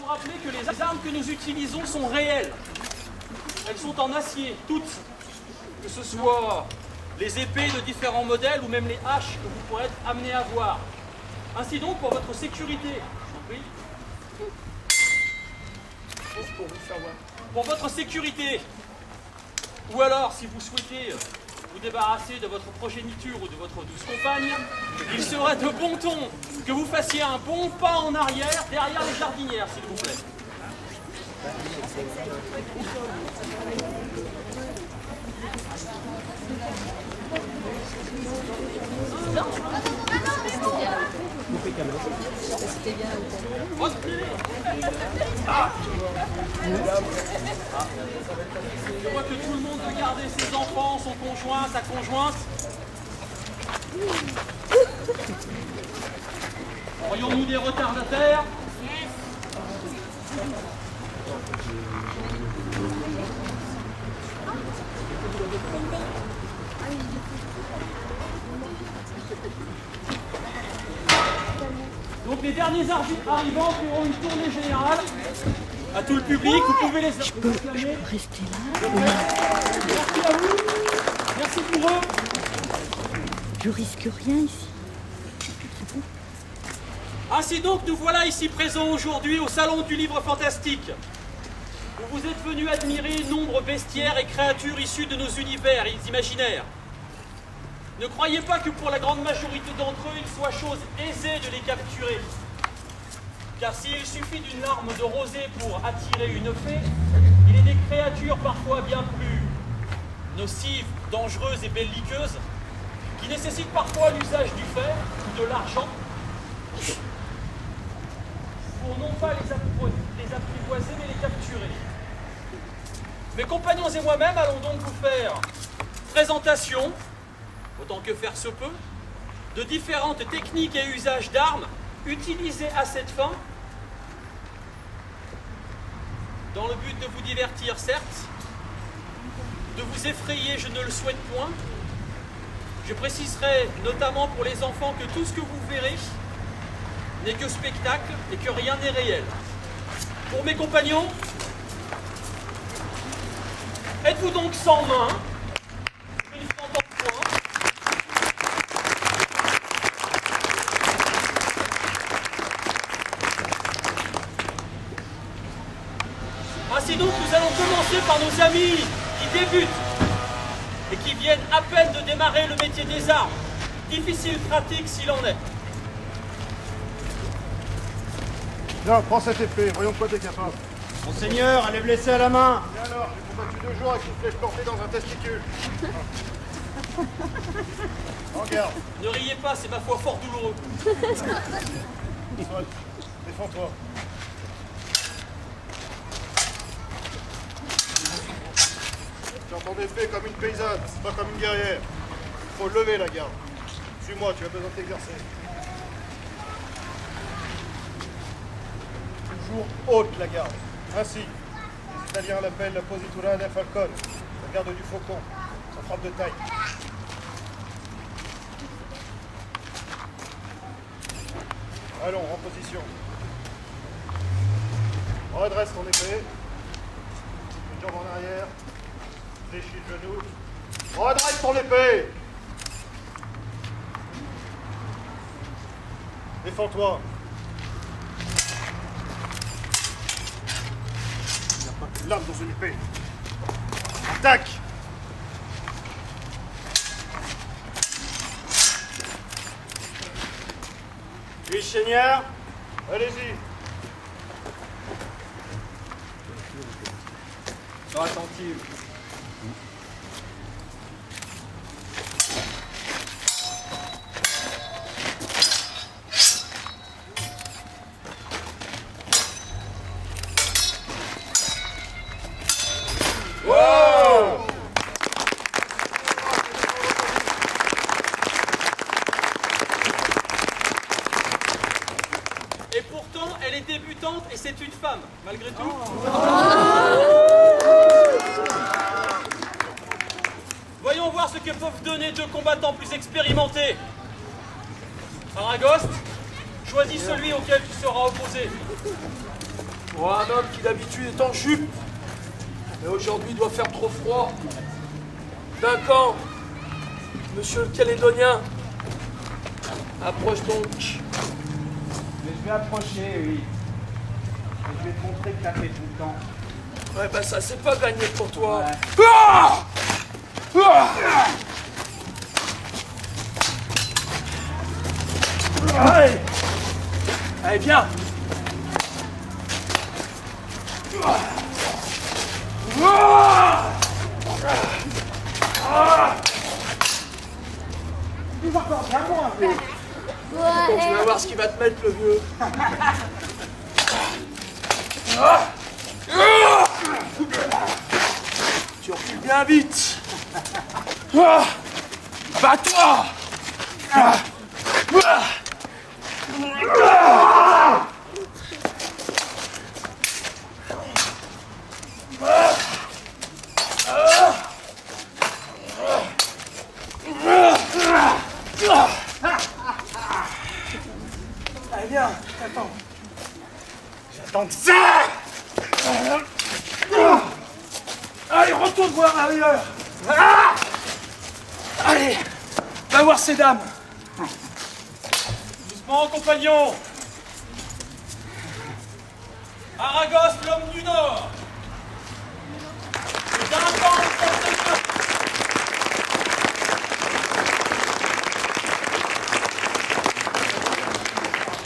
rappeler que les armes que nous utilisons sont réelles. Elles sont en acier, toutes. Que ce soit les épées de différents modèles ou même les haches que vous pourrez être amenés à voir. Ainsi donc, pour votre sécurité, je vous prie. Pour votre sécurité, ou alors si vous souhaitez vous débarrasser de votre progéniture ou de votre douce compagne, il serait de bon ton que vous fassiez un bon pas en arrière derrière les jardinières, s'il vous plaît. Je vois que tout le monde veut garder ses enfants, son conjoint, sa conjointe. Voyons-nous des retardataires? Donc les derniers arrivants feront une tournée générale à tout le public. Vous pouvez les Je peux rester là. Merci à vous. Merci pour eux. Je risque rien ici. Ainsi donc, nous voilà ici présents aujourd'hui au Salon du Livre Fantastique, où vous êtes venus admirer nombre bestiaires et créatures issues de nos univers imaginaires. Ne croyez pas que pour la grande majorité d'entre eux, il soit chose aisée de les capturer. Car s'il suffit d'une larme de rosée pour attirer une fée, il est des créatures parfois bien plus nocives, dangereuses et belliqueuses, qui nécessitent parfois l'usage du fer ou de l'argent, pour non pas les apprivoiser, mais les capturer. Mes compagnons et moi-même allons donc vous faire présentation, autant que faire se peut, de différentes techniques et usages d'armes utilisées à cette fin, dans le but de vous divertir, certes, de vous effrayer, je ne le souhaite point. Je préciserai notamment pour les enfants que tout ce que vous verrez n'est que spectacle et que rien n'est réel. Pour mes compagnons, êtes-vous donc sans main, une fente en point, ainsi donc nous allons commencer par nos amis qui débutent et qui viennent à peine de démarrer le métier des armes. Difficile pratique s'il en est. Tiens, prends cette épée, voyons de quoi t'es capable. Monseigneur, elle est blessée à la main. Et alors, j'ai combattu 2 jours avec une flèche portée dans un testicule. En garde, Ne riez pas, c'est ma foi fort douloureux. Sol, défends-toi. Tiens ton épée comme une paysanne, pas comme une guerrière. Faut lever la garde. Suis-moi, tu as besoin de t'exercer. Toujours haute la garde. Ainsi, les Italiens l'appellent la positura del falcone, la garde du faucon, sa frappe de taille. Allons, en position. Redresse ton épée. Une jambe en arrière. Fléchis le genou. Redresse ton épée. Défends-toi. Il n'y a pas de lame dans une épée. Attaque. Oui, Seigneur. Allez-y. Sois attentive. Et pourtant, elle est débutante et c'est une femme, malgré tout. Voyons voir ce que peuvent donner 2 combattants plus expérimentés. Aragoste, choisis celui auquel tu seras opposé. Pour un homme qui d'habitude est en jupe, mais aujourd'hui doit faire trop froid. Duncan, monsieur le Calédonien, approche donc. Mais je vais approcher, oui. Et je vais te montrer que t'as fait tout le temps. Ouais, bah ça, c'est pas gagné pour toi. Ouais. Ah ah Allez, allez, viens. Il va encore bien loin, lui. Tu vas voir ce qu'il va te mettre, le vieux. Tu recules bien vite. Bats-toi. Allez, viens, attends. J'attends que ça. Allez, retourne voir ailleurs. Allez, va voir ces dames. Doucement, compagnons. Aragos, l'homme du Nord. Et Duncan, le porte-clés.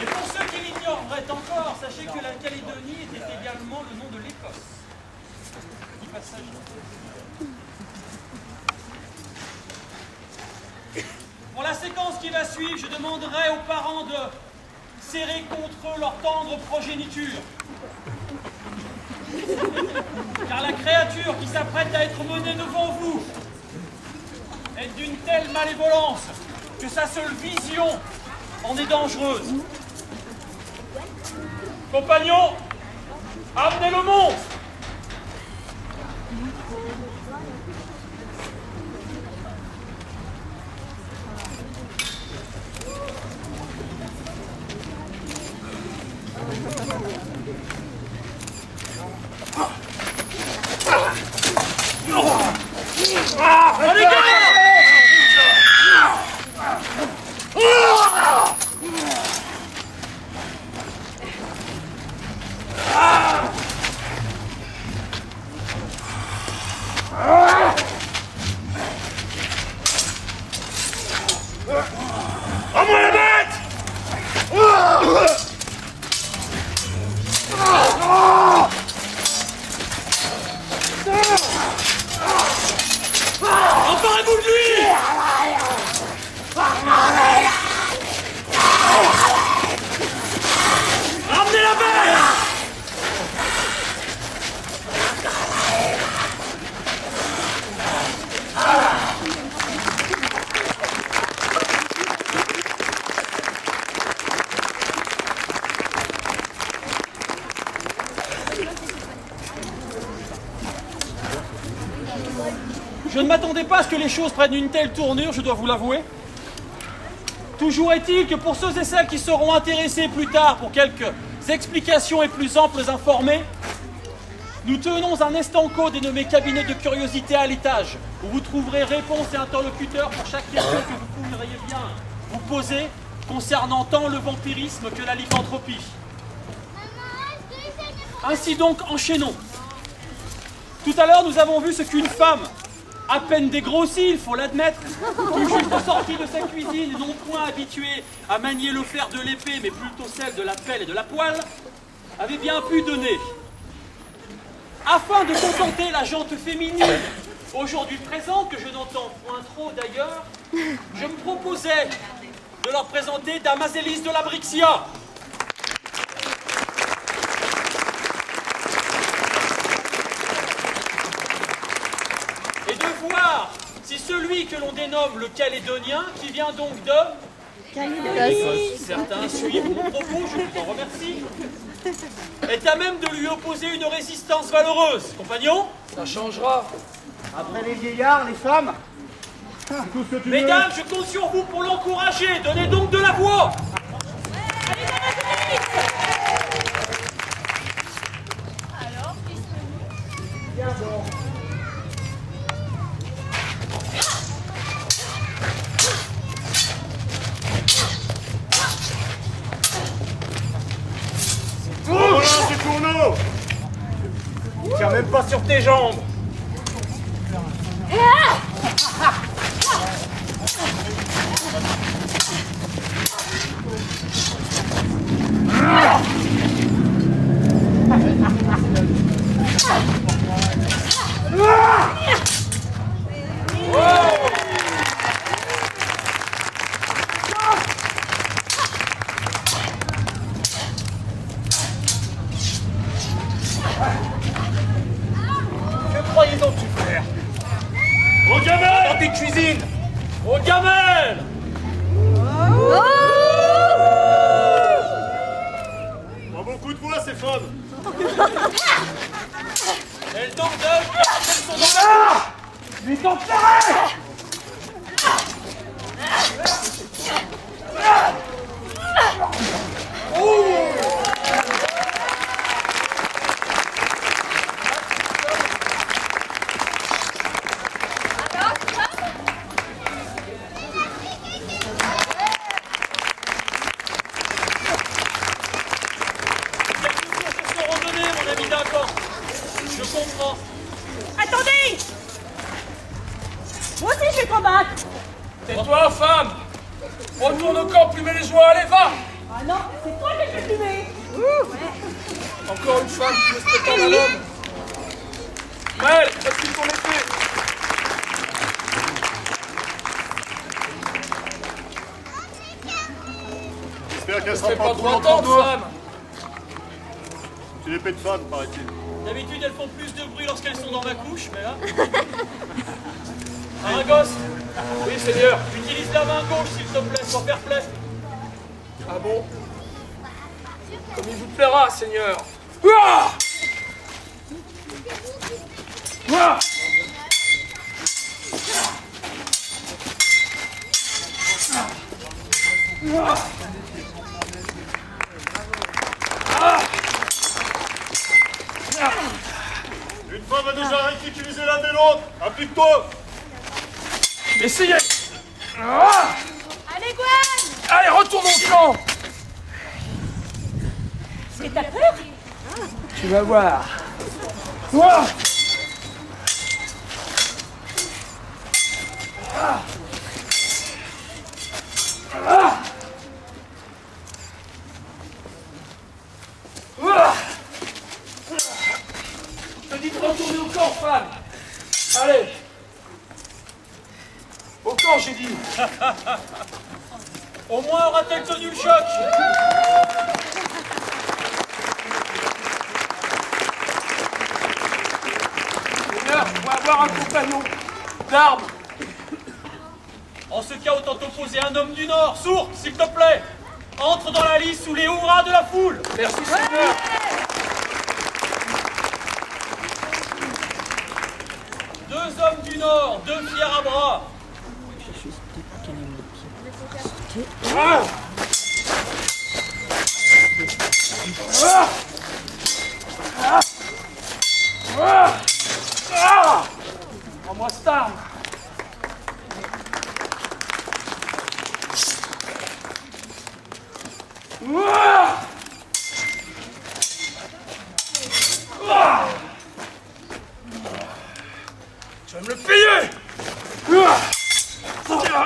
Et pour ceux qui l'ignoreraient encore, sachez que la Calédonie était également le nom de l'Écosse. Petit passage. Pour la séquence qui va suivre, je demanderai aux parents de serrer contre eux leur tendre progéniture. Car la créature qui s'apprête à être menée devant vous est d'une telle malévolence que sa seule vision en est dangereuse. Compagnons, amenez le monstre! Allez, gars! À moi la bête! Emparez-vous de lui! Ramenez la bête! Je ne m'attendais pas à ce que les choses prennent une telle tournure, je dois vous l'avouer. Toujours est-il que pour ceux et celles qui seront intéressés plus tard pour quelques explications et plus amples informés, nous tenons un estanco dénommé cabinet de curiosité à l'étage, où vous trouverez réponses et interlocuteurs pour chaque question que vous pourriez bien vous poser concernant tant le vampirisme que la lycanthropie. Ainsi donc, enchaînons. Tout à l'heure, nous avons vu ce qu'une femme, à peine dégrossie, il faut l'admettre, tout juste sortie de sa cuisine, non point habituée à manier le fer de l'épée, mais plutôt celle de la pelle et de la poêle, avait bien pu donner. Afin de contenter la gente féminine, aujourd'hui présente, que je n'entends point trop d'ailleurs, je me proposais de leur présenter Damazélis de la Brixia. Et de voir si celui que l'on dénomme le Calédonien, qui vient donc de... Certains suivent mon propos, je vous en remercie. Est à même de lui opposer une résistance valeureuse. Compagnons, Ça changera. Après les vieillards, les femmes. Tout ce que tu veux. mesdames, je compte sur vous pour l'encourager. Donnez donc de la voix. Voilà, c'est Tourneau! Tiens même pas sur tes jambes. Que croyez-vous faire? Aux gamelles! Dans tes cuisines! Aux gamelles! Pas beaucoup de voix, ces femmes! Elles tentent elles sont dans la... Mais t'enferrer! Quelques jours se sont redonnés, mon ami, d'accord. Je comprends. Attendez! Moi aussi je vais combattre! Tais-toi, femme! Retourne au camp, plumer les joies, allez, va! Ah non, c'est toi qui vais fumer! Encore une femme qui veut se prétendre à l'homme. Mel, facile ton épée! J'espère qu'elle Ne sera fais pas pas trop trop longtemps, entendre, toi. femme! C'est une épée de femme, paraît-il. D'habitude, elles font plus de bruit lorsqu'elles sont dans ma couche, mais là... Aragos, Oui, Seigneur. utilise la main gauche, s'il te plaît, sois fair play. Ah bon? Comme il vous plaira, Seigneur. Ouah! Ouah! Une femme a déjà ridiculisé l'un et l'autre! Applique-toi! Essayez! Ah! Allez Gwen! Allez, retourne au camp! Mais t'as peur? Tu vas voir. Ouah! Je te dis de retourner au camp, femme. Allez. Au camp, j'ai dit. Au moins aura-t-elle tenu le choc. Seigneur, on va avoir un compagnon d'armes. En ce cas, autant t'opposer un homme du Nord. Sourd, s'il te plaît. Entre dans la liste sous les hurrahs de la foule. Merci, Seigneur. Deux hommes du Nord, deux fiers à bras. Ah! Ah! Ah! Ah! Ah! Rends-moi cette arme. Ah! Ah! Tu vas me le payer. Ah! Ah!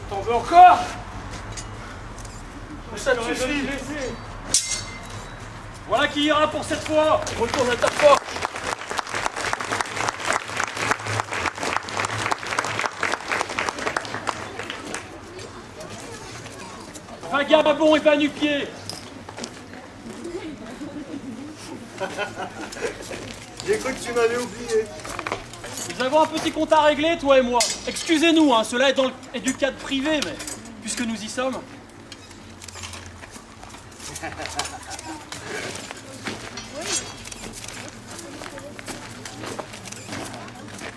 T'en veux encore? Ça te suffit. Voilà qui ira pour cette fois. Retourne à ta porte. vagabond et va-nu-pied. J'ai cru que tu m'avais oublié. Nous avons un petit compte à régler, toi et moi. Excusez-nous, hein, cela est du cadre privé, mais puisque nous y sommes.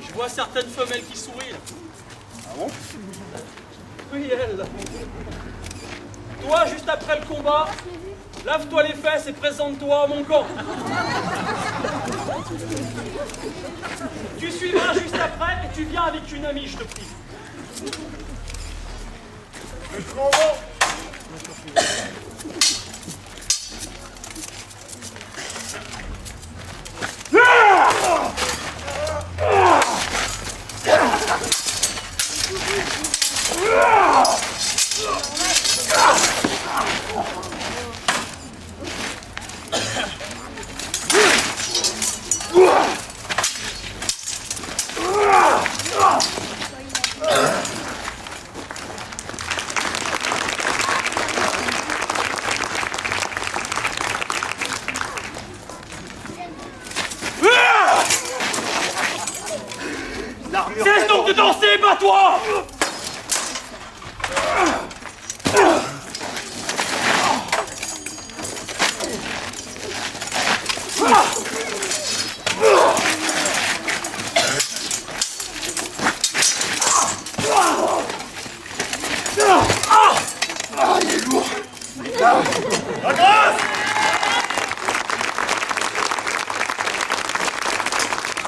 Je vois certaines femelles qui sourient. Ah bon? Oui, elle. Toi, juste après le combat, lave-toi les fesses et présente-toi à mon camp. Tu suivras juste après et tu viens avec une amie, je te prie. Je m'en vais. Cesse donc de danser, bats-toi! La grâce!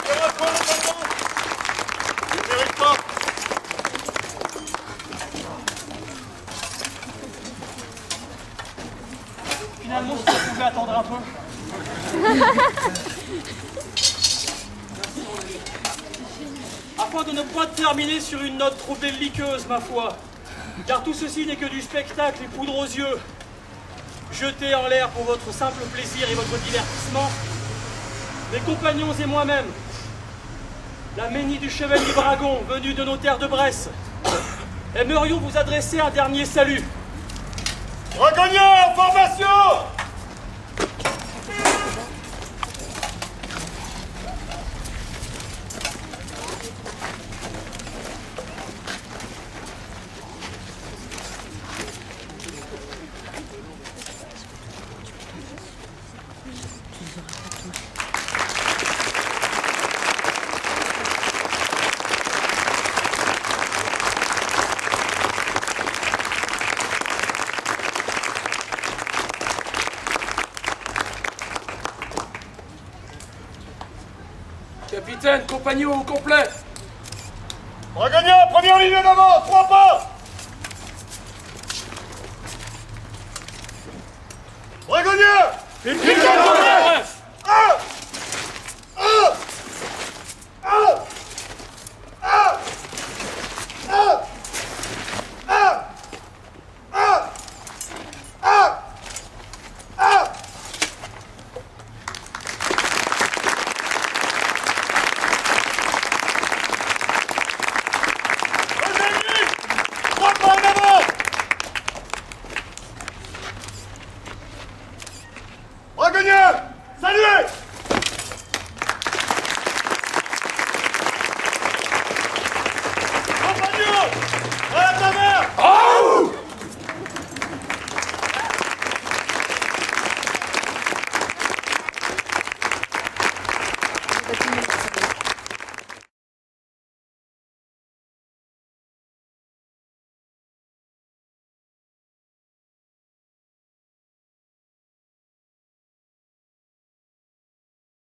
Fais-moi quoi, le pardon? Je ne mérite pas. Finalement, si ça pouvait attendre un peu. Afin de ne point terminer sur une note trop belliqueuse, ma foi, car tout ceci n'est que du spectacle et poudre aux yeux, jeté en l'air pour votre simple plaisir et votre divertissement, mes compagnons et moi-même, la Ménie du Chevalier Bragon, venue de nos terres de Bresse, aimerions vous adresser un dernier salut. Dragonnier en formation! Capitaine, compagnon au complet. Dragonnier, première ligne d'avant, 3 pas! Dragonnier! Bref, Dragonnier, saluez!